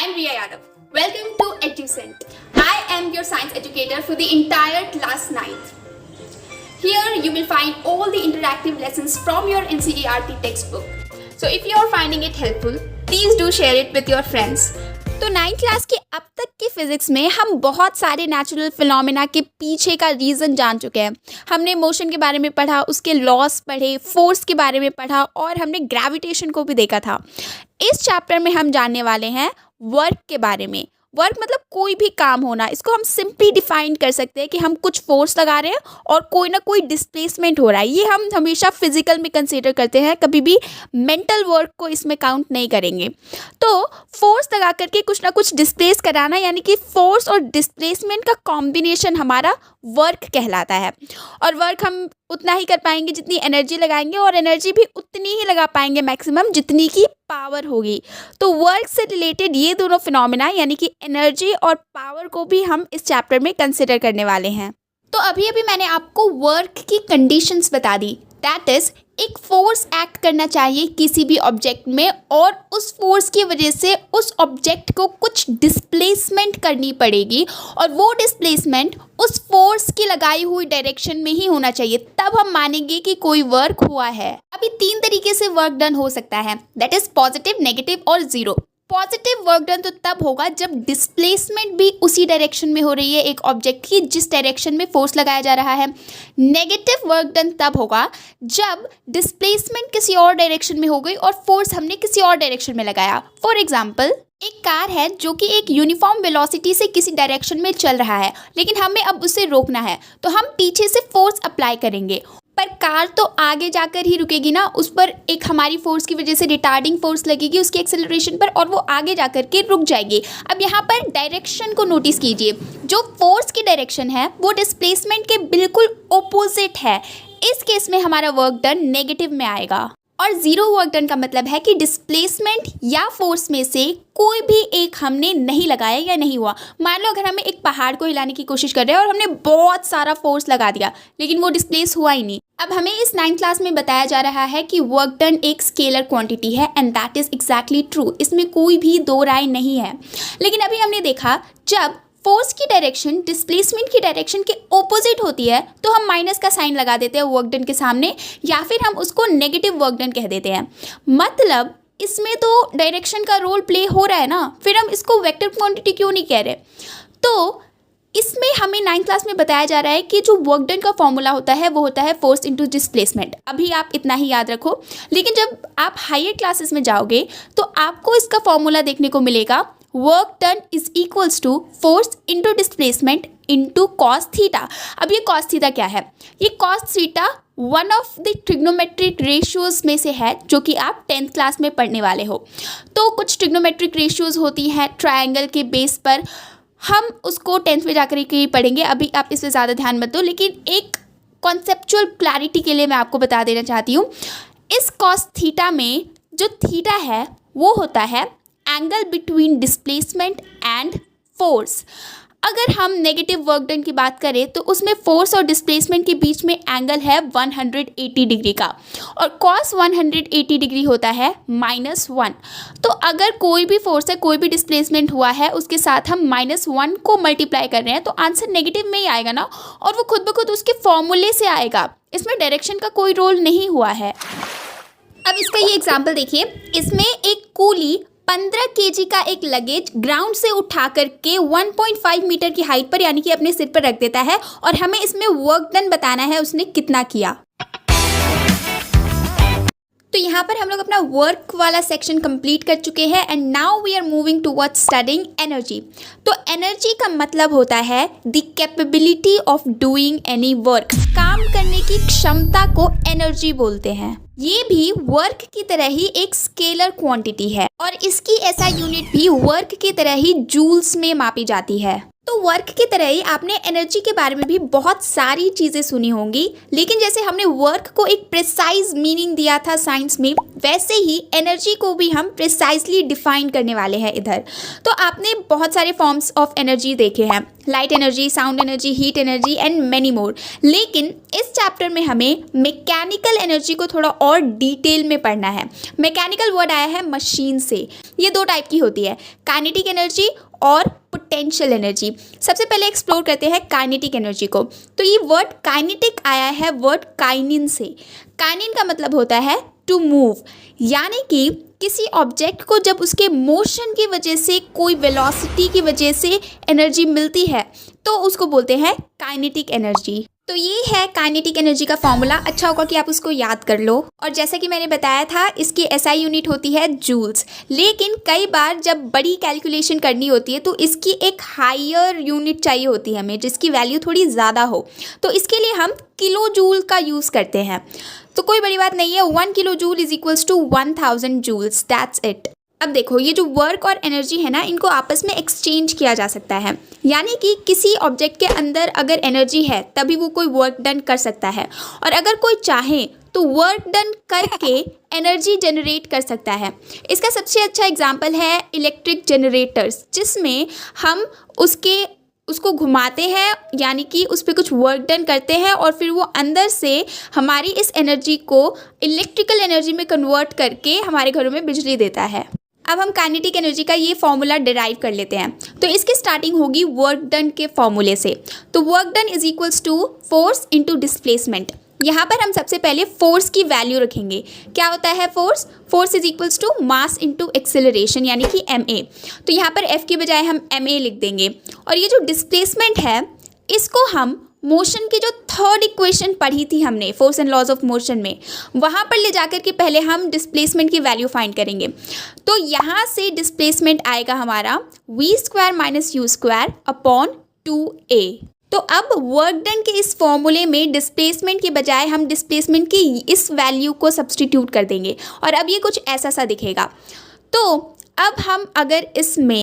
I'm Riya Yadav. Welcome to EduCent. I am your science educator for the entire class 9th. Here you will find all the interactive lessons from your NCERT textbook. So if you are finding it helpful, please do share it with your friends. तो 9th class की अब तक की physics में हम बहुत सारे natural phenomena के पीछे का रीज़न जान चुके हैं। हमने मोशन के बारे में पढ़ा, उसके लॉस पढ़े, फोर्स के बारे में पढ़ा और हमने ग्रेविटेशन को भी देखा था। इस चैप्टर में हम जानने वाले हैं वर्क के बारे में। वर्क मतलब कोई भी काम होना। इसको हम सिंपली डिफाइन कर सकते हैं कि हम कुछ फोर्स लगा रहे हैं और कोई ना कोई डिस्प्लेसमेंट हो रहा है। ये हम हमेशा फिजिकल में कंसीडर करते हैं, कभी भी मेंटल वर्क को इसमें काउंट नहीं करेंगे। तो फोर्स लगा करके कुछ ना कुछ डिस्प्लेस कराना, यानी कि फोर्स और डिस्प्लेसमेंट का कॉम्बिनेशन हमारा वर्क कहलाता है। और वर्क हम उतना ही कर पाएंगे जितनी एनर्जी लगाएंगे, और एनर्जी भी उतनी ही लगा पाएंगे मैक्सिमम जितनी की पावर होगी। तो वर्क से रिलेटेड ये दोनों फिनोमेना यानी कि एनर्जी और पावर को भी हम इस चैप्टर में कंसिडर करने वाले हैं। तो अभी मैंने आपको वर्क की कंडीशंस बता दी। दैट इज़, एक फोर्स एक्ट करना चाहिए किसी भी ऑब्जेक्ट में और उस फोर्स की वजह से उस ऑब्जेक्ट को कुछ डिस्प्लेसमेंट करनी पड़ेगी, और वो डिस्प्लेसमेंट उस फोर्स की लगाई हुई डायरेक्शन में ही होना चाहिए, तब हम मानेंगे कि कोई वर्क हुआ है। अभी 3 तरीके से वर्क डन हो सकता है, दैट इज़ पॉजिटिव, नेगेटिव और ज़ीरो। पॉजिटिव वर्क डन तो तब होगा जब डिस्प्लेसमेंट भी उसी डायरेक्शन में हो रही है एक ऑब्जेक्ट की जिस डायरेक्शन में फोर्स लगाया जा रहा है। नेगेटिव वर्क डन तब होगा जब डिस्प्लेसमेंट किसी और डायरेक्शन में हो गई और फोर्स हमने किसी और डायरेक्शन में लगाया। फॉर एग्जाम्पल, एक कार है जो कि एक यूनिफॉर्म वेलोसिटी से किसी डायरेक्शन में चल रहा है, लेकिन हमें अब उसे रोकना है, तो हम पीछे से फोर्स अप्लाई करेंगे, पर कार तो आगे जाकर ही रुकेगी ना। उस पर एक हमारी फोर्स की वजह से रिटार्डिंग फोर्स लगेगी उसके एक्सेलरेशन पर, और वो आगे जाकर के रुक जाएगी। अब यहाँ पर डायरेक्शन को नोटिस कीजिए, जो फोर्स की डायरेक्शन है वो डिस्प्लेसमेंट के बिल्कुल ओपोजिट है। इस केस में हमारा वर्क डन नेगेटिव में आएगा। और ज़ीरो वर्क डन का मतलब है कि डिस्प्लेसमेंट या फोर्स में से कोई भी एक हमने नहीं लगाया या नहीं हुआ। मान लो अगर हमें एक पहाड़ को हिलाने की कोशिश कर रहे हैं और हमने बहुत सारा फोर्स लगा दिया, लेकिन वो डिस्प्लेस हुआ ही नहीं। अब हमें इस 9th क्लास में बताया जा रहा है कि वर्क डन एक स्केलर क्वांटिटी है, and that is exactly true. इसमें कोई भी दो राय नहीं है। लेकिन अभी हमने देखा, जब फोर्स की डायरेक्शन डिस्प्लेसमेंट की डायरेक्शन के ओपोजिट होती है तो हम माइनस का साइन लगा देते हैं वर्क डन के सामने, या फिर हम उसको नेगेटिव वर्क डन कह देते हैं। मतलब इसमें तो डायरेक्शन का रोल प्ले हो रहा है ना, फिर हम इसको वेक्टर क्वांटिटी क्यों नहीं कह रहे। तो इसमें हमें 9th क्लास में बताया जा रहा है कि जो वर्क डन का फॉर्मूला होता है वो होता है फोर्स इनटू डिस्प्लेसमेंट। अभी आप इतना ही याद रखो, लेकिन जब आप हायर क्लासेस में जाओगे तो आपको इसका फॉर्मूला देखने को मिलेगा, work done is equals to force into displacement into cos theta. अब ये कॉस थीटा क्या है? ये cos theta one of the trigonometric ratios में से है जो कि आप 10th क्लास में पढ़ने वाले हो। तो कुछ ट्रिग्नोमेट्रिक रेशियोज होती हैं ट्रायंगल के बेस पर, हम उसको 10th में जाकर के पढ़ेंगे। अभी आप इस पर ज़्यादा ध्यान मत दो, लेकिन एक कॉन्सेप्चुअल क्लैरिटी के लिए मैं आपको बता देना चाहती हूँ। इस कॉस थीटा में जो थीटा है वो होता है angle between displacement and force. अगर हम नेगेटिव वर्क डन की बात करें तो उसमें फोर्स और डिस्प्लेसमेंट के बीच में एंगल है 180 डिग्री का, और कॉस 180 डिग्री होता है -1। तो अगर कोई भी फोर्स है, कोई भी डिस्प्लेसमेंट हुआ है, उसके साथ हम -1 को मल्टीप्लाई कर रहे हैं, तो आंसर नेगेटिव में ही आएगा ना, और वो खुद ब खुद उसके फॉर्मूले से आएगा। इसमें डायरेक्शन का कोई रोल नहीं हुआ है। अब इसका ये एग्जाम्पल देखिए, इसमें एक कूली 15 kg का एक लगेज ग्राउंड से उठा करके 1.5 मीटर की हाइट पर यानी कि अपने सिर पर रख देता है, और हमें इसमें वर्क डन बताना है उसने कितना किया। तो यहाँ पर हम लोग अपना वर्क वाला सेक्शन कंप्लीट कर चुके हैं, and now we are moving towards studying energy. तो एनर्जी का मतलब होता है the capability of doing any work. काम करने की क्षमता को एनर्जी बोलते हैं। ये भी वर्क की तरह ही एक स्केलर क्वांटिटी है, और इसकी ऐसा यूनिट भी वर्क की तरह ही जूल्स में मापी जाती है। तो वर्क की तरह ही आपने एनर्जी के बारे में भी बहुत सारी चीज़ें सुनी होंगी, लेकिन जैसे हमने वर्क को एक प्रिसाइज मीनिंग दिया था साइंस में, वैसे ही एनर्जी को भी हम प्रिसाइजली डिफाइन करने वाले हैं इधर। तो आपने बहुत सारे फॉर्म्स ऑफ एनर्जी देखे हैं, light energy, sound energy, heat energy and many more, लेकिन इस चैप्टर में हमें मैकेनिकल एनर्जी को थोड़ा और डिटेल में पढ़ना है। मैकेनिकल वर्ड आया है मशीन से। ये दो टाइप की होती है, काइनेटिक एनर्जी और पोटेंशियल एनर्जी। सबसे पहले एक्सप्लोर करते हैं काइनेटिक एनर्जी को। तो ये वर्ड काइनेटिक आया है वर्ड काइनिन से। काइनिन का मतलब होता है टू मूव, यानी कि किसी ऑब्जेक्ट को जब उसके मोशन की वजह से, कोई वेलोसिटी की वजह से एनर्जी मिलती है तो उसको बोलते हैं काइनेटिक एनर्जी। तो ये है काइनेटिक एनर्जी का फॉर्मूला। अच्छा होगा कि आप उसको याद कर लो। और जैसा कि मैंने बताया था, इसकी एसआई यूनिट होती है जूल्स, लेकिन कई बार जब बड़ी कैलकुलेशन करनी होती है तो इसकी एक हायर यूनिट चाहिए होती है हमें, जिसकी वैल्यू थोड़ी ज़्यादा हो। तो इसके लिए हम किलो जूल का यूज़ करते हैं। तो कोई बड़ी बात नहीं है, 1 kilo joule is equals to 1000 joules, that's it. अब देखो, ये जो वर्क और एनर्जी है ना, इनको आपस में एक्सचेंज किया जा सकता है, यानी कि किसी ऑब्जेक्ट के अंदर अगर एनर्जी है तभी वो कोई वर्क डन कर सकता है, और अगर कोई चाहे तो वर्क डन करके एनर्जी जनरेट कर सकता है। इसका सबसे अच्छा एग्जांपल है इलेक्ट्रिक जनरेटर्स, जिसमें हम उसको घुमाते हैं, यानी कि उस पर कुछ वर्क डन करते हैं और फिर वो अंदर से हमारी इस एनर्जी को इलेक्ट्रिकल एनर्जी में कन्वर्ट करके हमारे घरों में बिजली देता है। अब हम काइनेटिक एनर्जी का ये फॉर्मूला डिराइव कर लेते हैं। तो इसकी स्टार्टिंग होगी वर्क डन के फॉर्मूले से। तो work done is equals to force into displacement. यहाँ पर हम सबसे पहले फोर्स की वैल्यू रखेंगे। क्या होता है force? Force is equals to mass into acceleration, यानी कि ma। तो यहाँ पर f के बजाय हम ma लिख देंगे। और ये जो डिस्प्लेसमेंट है, इसको हम मोशन की जो थर्ड इक्वेशन पढ़ी थी हमने force and laws of motion में, वहाँ पर ले जाकर के पहले हम डिस्प्लेसमेंट की वैल्यू फाइंड करेंगे। तो यहाँ से डिस्प्लेसमेंट आएगा हमारा v² minus u² upon 2a। तो अब वर्क डन के इस फॉर्मूले में डिस्प्लेसमेंट के बजाय हम डिस्प्लेसमेंट की इस वैल्यू को सब्सटीट्यूट कर देंगे, और अब ये कुछ ऐसा सा दिखेगा। तो अब हम अगर इसमें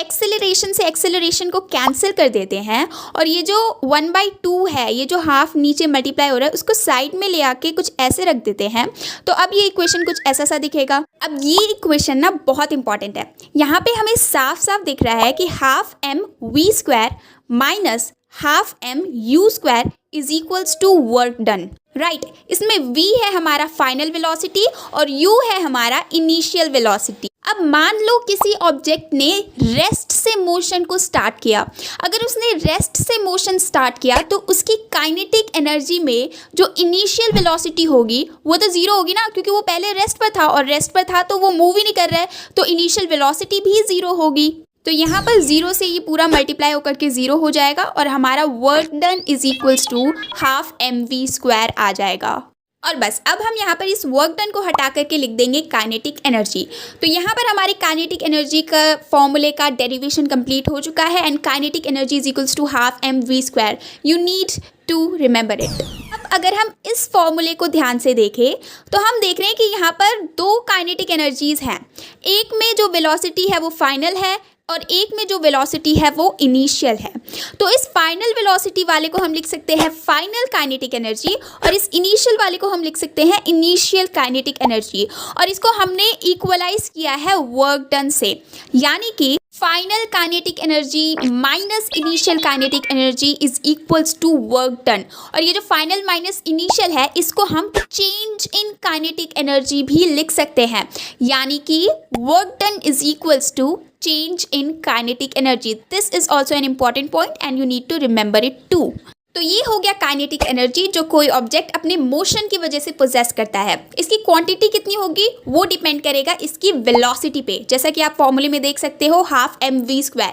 एक्सेलरेशन से एक्सेलरेशन को कैंसिल कर देते हैं, और ये जो 1/2 है, ये जो हाफ नीचे मल्टीप्लाई हो रहा है, उसको साइड में ले आके कुछ ऐसे रख देते हैं, तो अब ये इक्वेशन कुछ ऐसा सा दिखेगा। अब ये इक्वेशन ना बहुत इंपॉर्टेंट है। यहाँ पे हमें साफ साफ दिख रहा है कि half mv² minus half mu² is equals to work done, right. इसमें v है हमारा फाइनल वेलोसिटी और u है हमारा इनिशियल वेलोसिटी। अब मान लो किसी ऑब्जेक्ट ने रेस्ट से मोशन को स्टार्ट किया। अगर उसने रेस्ट से मोशन स्टार्ट किया तो उसकी काइनेटिक एनर्जी में जो इनिशियल वेलोसिटी होगी वो तो ज़ीरो होगी ना, क्योंकि वो पहले रेस्ट पर था, और रेस्ट पर था तो वो मूव ही नहीं कर रहा है, तो इनिशियल वेलोसिटी भी ज़ीरो होगी। तो यहाँ पर ज़ीरो से ये पूरा मल्टीप्लाई होकर के ज़ीरो हो जाएगा, और हमारा work done is equals to half mv² आ जाएगा। और बस अब हम यहाँ पर इस वर्क डन को हटा करके लिख देंगे काइनेटिक एनर्जी। तो यहाँ पर हमारी काइनेटिक एनर्जी का फॉर्मूले का डेरिवेशन कंप्लीट हो चुका है, and kinetic energy is equals to half mv²। You need to remember it. अब अगर हम इस फॉर्मूले को ध्यान से देखें तो हम देख रहे हैं कि यहाँ पर दो काइनेटिक एनर्जीज हैं। एक में जो वेलोसिटी है वो फाइनल है, और एक में जो वेलोसिटी है वो इनिशियल है। तो इस फाइनल वेलोसिटी वाले को हम लिख सकते हैं फाइनल काइनेटिक एनर्जी, और इस इनिशियल वाले को हम लिख सकते हैं इनिशियल काइनेटिक एनर्जी। और इसको हमने इक्वलाइज किया है वर्क डन से, यानी कि final kinetic energy minus initial kinetic energy is equals to work done. और ये जो फाइनल माइनस इनिशियल है, इसको हम चेंज इन काइनेटिक एनर्जी भी लिख सकते हैं, यानी कि work done is equals to change in kinetic energy. This is also an important point and you need to remember it too. तो ये हो गया काइनेटिक एनर्जी, जो कोई ऑब्जेक्ट अपने मोशन की वजह से पोजेस करता है। इसकी क्वांटिटी कितनी होगी वो डिपेंड करेगा इसकी वेलोसिटी पे, जैसा कि आप फॉर्मूले में देख सकते हो हाफ mv²।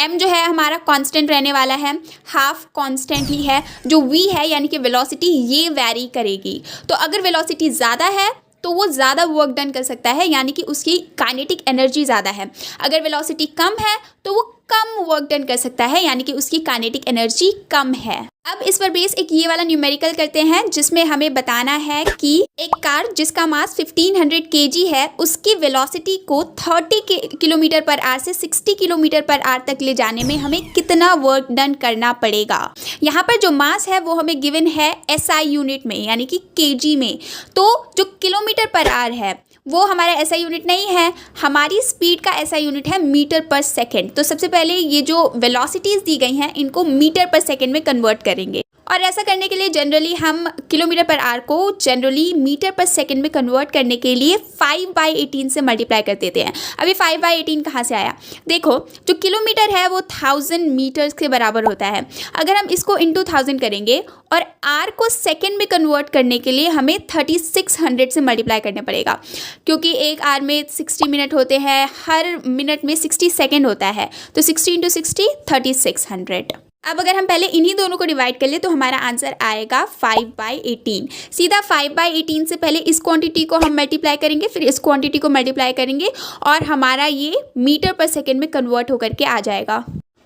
m जो है हमारा कांस्टेंट रहने वाला है, हाफ कांस्टेंट ही है, जो v है यानी कि वेलोसिटी ये वैरी करेगी। तो अगर वेलोसिटी ज़्यादा है तो वो ज़्यादा वर्क डन कर सकता है, यानी कि उसकी काइनेटिक एनर्जी ज़्यादा है। अगर वेलोसिटी कम है तो वो कम वर्क डन कर सकता है, यानी कि उसकी काइनेटिक एनर्जी कम है। अब इस पर बेस एक ये वाला न्यूमेरिकल करते हैं जिसमें हमें बताना है कि एक कार जिसका मास 1500 kg है उसकी वेलोसिटी को 30 किलोमीटर पर आवर से 60 किलोमीटर पर आवर तक ले जाने में हमें कितना वर्क डन करना पड़ेगा। यहाँ पर जो मास है वो हमें गिवन है SI यूनिट में यानी कि kg में, तो जो किलोमीटर पर आवर है वो हमारा SI यूनिट नहीं है, हमारी स्पीड का SI यूनिट है मीटर पर सेकेंड। तो सबसे पहले ये जो वेलोसिटीज़ दी गई हैं इनको मीटर पर सेकेंड में कन्वर्ट करेंगे और ऐसा करने के लिए जनरली हम किलोमीटर पर आवर को जनरली मीटर पर सेकेंड में कन्वर्ट करने के लिए 5/18 से मल्टीप्लाई कर देते हैं। अभी 5/18 कहाँ से आया? देखो, जो किलोमीटर है वो 1000 मीटर्स के बराबर होता है। अगर हम इसको इंटू 1000 करेंगे और आर को सेकेंड में कन्वर्ट करने के लिए हमें 3600 से मल्टीप्लाई करना पड़ेगा, क्योंकि एक आर में 60 मिनट होते हैं, हर मिनट में 60 सेकेंड होता है, तो 60 × 60 3600। अब अगर हम पहले इन्हीं दोनों को डिवाइड कर ले तो हमारा आंसर आएगा 5/18। सीधा 5/18 से पहले इस क्वांटिटी को हम मल्टीप्लाई करेंगे, फिर इस क्वांटिटी को मल्टीप्लाई करेंगे और हमारा ये मीटर पर सेकेंड में कन्वर्ट होकर के आ जाएगा।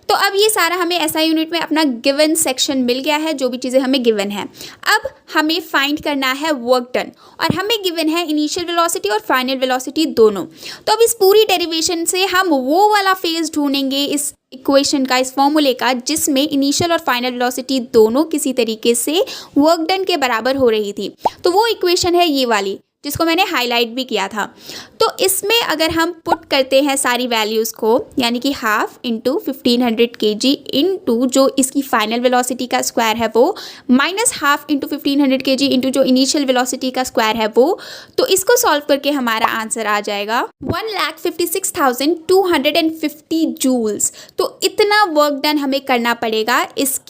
तो अब ये सारा हमें SI यूनिट में अपना गिवन सेक्शन मिल गया है, जो भी चीज़ें हमें गिवन है। अब हमें फाइंड करना है वर्क डन और हमें गिवन है इनिशियल वेलोसिटी और फाइनल वेलोसिटी दोनों। तो अब इस पूरी डेरिवेशन से हम वो वाला फेज ढूंढेंगे इस इक्वेशन का, इस फॉर्मूले का, जिसमें इनिशियल और फाइनल वेलोसिटी दोनों किसी तरीके से वर्क डन के बराबर हो रही थी। तो वो इक्वेशन है ये वाली जिसको मैंने हाईलाइट भी किया था। तो इसमें अगर हम पुट करते हैं सारी वैल्यूज़ को, यानी कि हाफ इंटू 1500 kg इंटू जो इसकी फाइनल वेलोसिटी का स्क्वायर है वो, minus half into 1500 kg into जो इनिशियल वेलोसिटी का स्क्वायर है वो, तो इसको सॉल्व करके हमारा आंसर आ जाएगा 1,56,250 जूल्स। तो इतना वर्क डन हमें करना पड़ेगा इस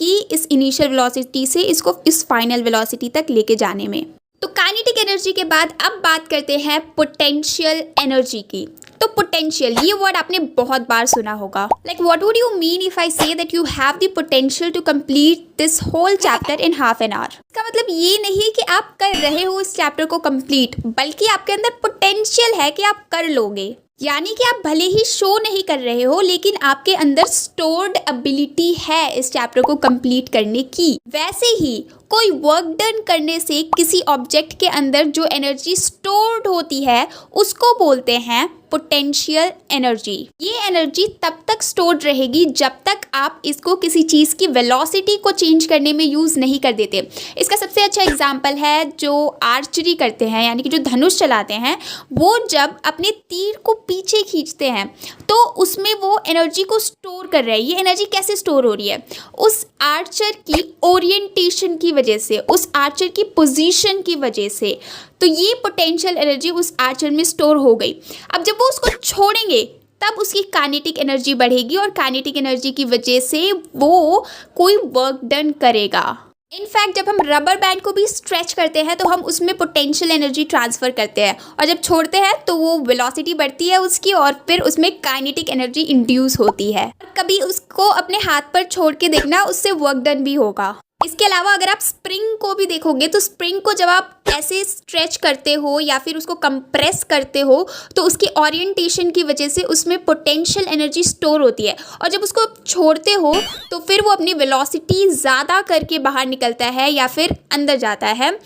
इनिशियल वेलोसिटी से इसको इस फाइनल वेलोसिटी तक लेके जाने में। तो काइनेटिक एनर्जी के बाद अब बात करते हैं पोटेंशियल एनर्जी की। तो पोटेंशियल, ये वर्ड आपने बहुत बार सुना होगा। Like what would you mean if I say that you have the potential to complete this whole chapter in half an hour? इसका मतलब ये नहीं कि आप कर रहे हो इस चैप्टर को कंप्लीट, बल्कि आपके अंदर पोटेंशियल है कि आप कर लोगे। यानी कि आप भले ही शो नहीं कर रहे हो लेकिन आपके अंदर स्टोर्ड एबिलिटी है इस चैप्टर को कंप्लीट करने की। वैसे ही कोई वर्क डन करने से किसी ऑब्जेक्ट के अंदर जो एनर्जी स्टोर्ड होती है उसको बोलते हैं पोटेंशियल एनर्जी। ये एनर्जी तब तक स्टोर्ड रहेगी जब तक आप इसको किसी चीज़ की वेलोसिटी को चेंज करने में यूज़ नहीं कर देते। इसका सबसे अच्छा एग्जाम्पल है जो आर्चरी करते हैं, यानी कि जो धनुष चलाते हैं, वो जब अपने तीर को पीछे खींचते हैं तो उसमें वो एनर्जी को स्टोर कर रहे हैं। ये एनर्जी कैसे स्टोर हो रही है? उस आर्चर की ओरिएंटेशन की वजह से, उस आर्चर की पोजीशन की वजह से। तो ये पोटेंशियल एनर्जी उस आर्चर में स्टोर हो गई। अब जब वो उसको छोड़ेंगे तब उसकी काइनेटिक एनर्जी बढ़ेगी और काइनेटिक एनर्जी की वजह से वो कोई वर्क डन करेगा। इनफैक्ट जब हम रबर बैंड को भी स्ट्रेच करते हैं तो हम उसमें पोटेंशियल एनर्जी ट्रांसफ़र करते हैं और जब छोड़ते हैं तो वो वेलोसिटी बढ़ती है उसकी और फिर उसमें काइनेटिक एनर्जी इंड्यूस होती है। कभी उसको अपने हाथ पर छोड़ के देखना, उससे वर्क डन भी होगा। इसके अलावा अगर आप स्प्रिंग को भी देखोगे तो स्प्रिंग को जब आप ऐसे स्ट्रेच करते हो या फिर उसको कंप्रेस करते हो तो उसकी ओरिएंटेशन की वजह से उसमें पोटेंशियल एनर्जी स्टोर होती है और जब उसको छोड़ते हो तो फिर वो अपनी वेलोसिटी ज़्यादा करके बाहर निकलता है या फिर अंदर जाता है।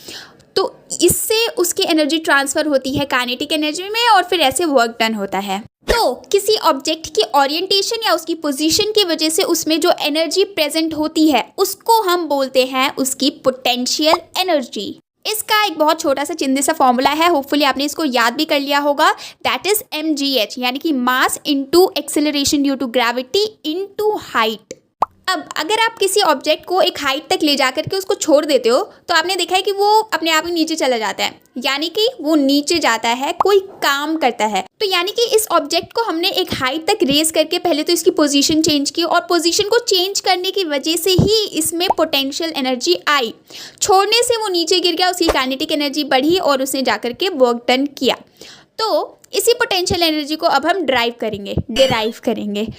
तो इससे उसकी एनर्जी ट्रांसफ़र होती है काइनेटिक एनर्जी में और फिर ऐसे वर्क डन होता है। तो किसी ऑब्जेक्ट की ओरिएंटेशन या उसकी पोजीशन की वजह से उसमें जो एनर्जी प्रेजेंट होती है उसको हम बोलते हैं उसकी पोटेंशियल एनर्जी। इसका एक बहुत छोटा सा चिंदी सा फॉर्मूला है, होपफुली आपने इसको याद भी कर लिया होगा। दैट इज mgh, यानी कि mass into acceleration due to gravity into height. अब अगर आप किसी ऑब्जेक्ट को एक हाइट तक ले जाकर के उसको छोड़ देते हो तो आपने देखा है कि वो अपने आप ही नीचे चला जाता है, यानी कि वो नीचे जाता है, कोई काम करता है। तो यानी कि इस ऑब्जेक्ट को हमने एक हाइट तक रेस करके पहले तो इसकी पोजीशन चेंज की और पोजीशन को चेंज करने की वजह से ही इसमें पोटेंशियल एनर्जी आई। छोड़ने से वो नीचे गिर गया, उसकी काइनेटिक एनर्जी बढ़ी और उसने जाकर के वर्क डन किया। तो इसी पोटेंशियल एनर्जी को अब हम डिराइव करेंगे।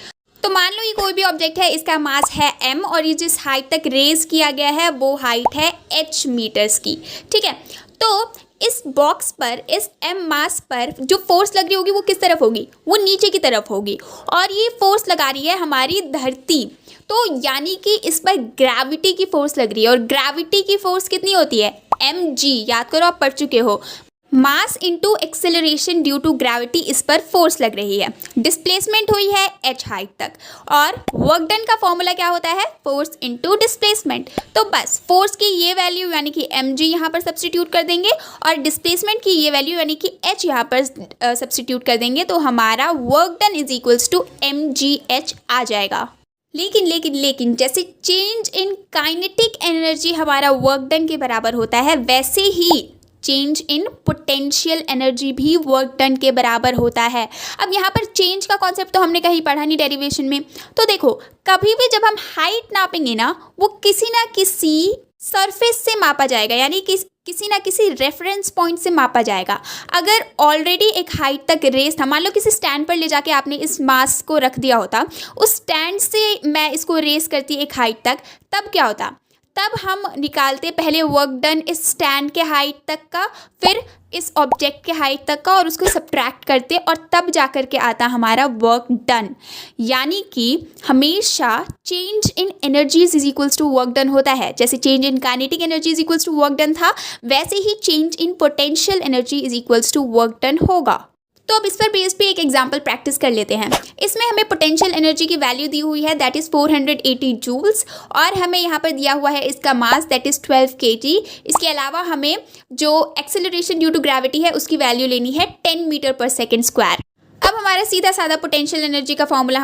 तो मान लो ये कोई भी ऑब्जेक्ट है, इसका मास है m और ये जिस हाइट तक रेज किया गया है वो हाइट है h मीटर्स की, ठीक है। तो इस बॉक्स पर, इस m मास पर जो फोर्स लग रही होगी वो किस तरफ होगी? वो नीचे की तरफ होगी और ये फोर्स लगा रही है हमारी धरती। तो यानी कि इस पर ग्रेविटी की फोर्स लग रही है, और ग्रेविटी की फोर्स कितनी होती है, mg, याद करो आप पढ़ चुके हो, mass into acceleration due to gravity, इस पर फोर्स लग रही है। डिस्प्लेसमेंट हुई है h हाइट तक, और वर्क डन का फॉर्मूला क्या होता है, फोर्स इंटू डिस्प्लेसमेंट। तो बस फोर्स की ये वैल्यू यानी कि mg यहाँ पर सब्स्टिट्यूट कर देंगे, और डिस्प्लेसमेंट की ये वैल्यू यानी कि h यहाँ पर सब्स्टिट्यूट कर देंगे, तो हमारा work done is equals to mgh आ जाएगा। लेकिन जैसे चेंज इन काइनेटिक एनर्जी हमारा वर्क डन के बराबर होता है, वैसे ही चेंज इन पोटेंशियल एनर्जी भी वर्क डन के बराबर होता है। अब यहाँ पर चेंज का कॉन्सेप्ट तो हमने कहीं पढ़ा नहीं डेरिवेशन में। तो देखो, कभी भी जब हम हाइट नापेंगे ना, वो किसी ना किसी सरफेस से मापा जाएगा, यानी कि किसी ना किसी रेफरेंस पॉइंट से मापा जाएगा। अगर ऑलरेडी एक हाइट तक रेस था, मान लो किसी स्टैंड पर ले जाके आपने इस मास को रख दिया होता, उस स्टैंड से मैं इसको रेस करती एक हाइट तक, तब क्या होता, तब हम निकालते पहले वर्क डन इस स्टैंड के हाइट तक का, फिर इस ऑब्जेक्ट के हाइट तक का, और उसको सब्ट्रैक्ट करते, और तब जाकर के आता हमारा वर्क डन। यानी कि हमेशा change in energies is equals to work done होता है। जैसे change in kinetic energy is equals to work done था, वैसे ही change in potential energy is equals to work done होगा। तो अब इस पर बेस पे एक एग्जांपल प्रैक्टिस कर लेते हैं। इसमें हमें पोटेंशियल एनर्जी की वैल्यू दी हुई है, दैट इज़ 480 जूल्स, और हमें यहाँ पर दिया हुआ है इसका मास, दैट इज़ 12 kg। इसके अलावा हमें जो एक्सेलरेशन ड्यू टू ग्रेविटी है उसकी वैल्यू लेनी है 10 मीटर पर सेकेंड स्क्वायर। अब हमारा सीधा साधा पोटेंशियल एनर्जी का फॉर्मूला हम